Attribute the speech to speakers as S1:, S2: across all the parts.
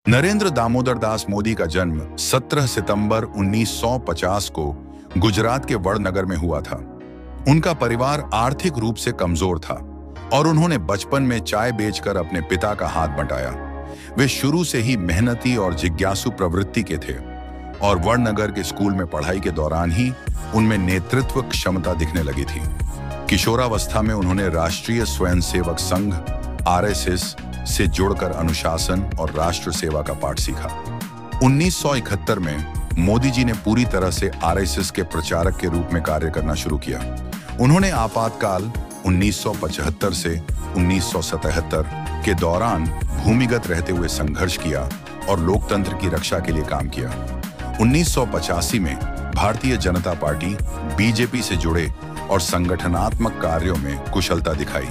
S1: नरेंद्र दामोदर दास मोदी का जन्म 17 सितंबर 1950 को गुजरात के वडनगर में हुआ था। उनका परिवार आर्थिक रूप से कमजोर था और उन्होंने बचपन में चाय बेचकर अपने पिता का हाथ बंटाया। वे शुरू से ही मेहनती और जिज्ञासु प्रवृत्ति के थे और वडनगर के स्कूल में पढ़ाई के दौरान ही उनमें नेतृत्व क्षमता दिखने लगी थी। किशोरावस्था में उन्होंने राष्ट्रीय स्वयंसेवक संघ (आरएसएस) से जुड़कर अनुशासन और राष्ट्र सेवा का पाठ सीखा। 1971 में मोदी जी ने पूरी तरह से आरएसएस के प्रचारक के रूप में कार्य करना शुरू किया। उन्होंने आपातकाल 1975 से 1977 के दौरान भूमिगत रहते हुए संघर्ष किया और लोकतंत्र की रक्षा के लिए काम किया। 1985 में भारतीय जनता पार्टी बीजेपी से जुड़े और संगठनात्मक कार्यों में कुशलता दिखाई।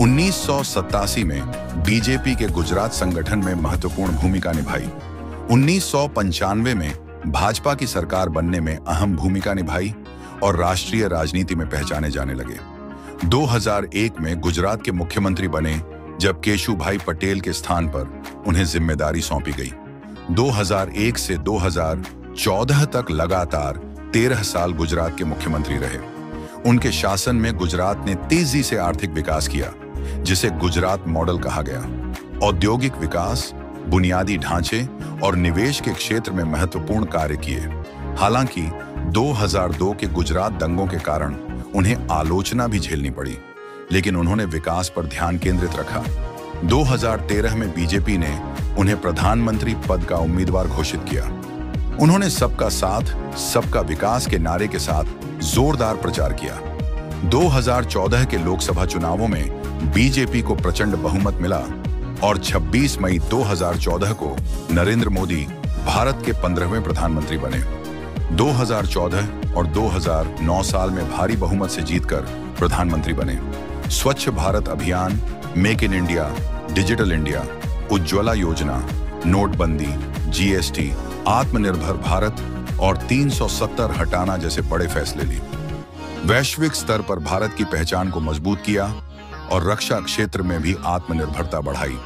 S1: 1987 में बीजेपी के गुजरात संगठन में महत्वपूर्ण भूमिका निभाई। 1995 में भाजपा की सरकार बनने में अहम भूमिका निभाई और राष्ट्रीय राजनीति में पहचाने जाने लगे। 2001 में गुजरात के मुख्यमंत्री बने जब केशुभाई पटेल के स्थान पर उन्हें जिम्मेदारी सौंपी गई। 2001 से 2014 तक लगातार 13 साल गुजरात के मुख्यमंत्री रहे। उनके शासन में गुजरात ने तेजी से आर्थिक विकास किया, जिसे गुजरात मॉडल कहा गया। औद्योगिक विकास, बुनियादी ढांचे और निवेश के क्षेत्र में महत्वपूर्ण कार्य किए। हालांकि 2002 के गुजरात दंगों के कारण उन्हें आलोचना भी झेलनी पड़ी, लेकिन उन्होंने विकास पर ध्यान केंद्रित रखा। 2013 में बीजेपी ने उन्हें प्रधानमंत्री पद का उम्मीदवार घोषित किया। उन्होंने सबका साथ, सबका विकास के नारे के साथ जोरदार प्रचार किया। 2014 के लोकसभा चुनावों में बीजेपी को प्रचंड बहुमत मिला और 26 मई 2014 को नरेंद्र मोदी भारत के 15वें प्रधानमंत्री बने। 2014 और 2009 साल में भारी बहुमत से जीतकर प्रधानमंत्री बने। स्वच्छ भारत अभियान, make in India, digital India, Ujjwala योजना, नोटबंदी, जीएसटी, आत्मनिर्भर भारत और 370 हटाना जैसे बड़े फैसले लिए। वैश्विक स्तर पर भारत की पहचान को मजबूत किया और रक्षा क्षेत्र में भी आत्मनिर्भरता बढ़ाई।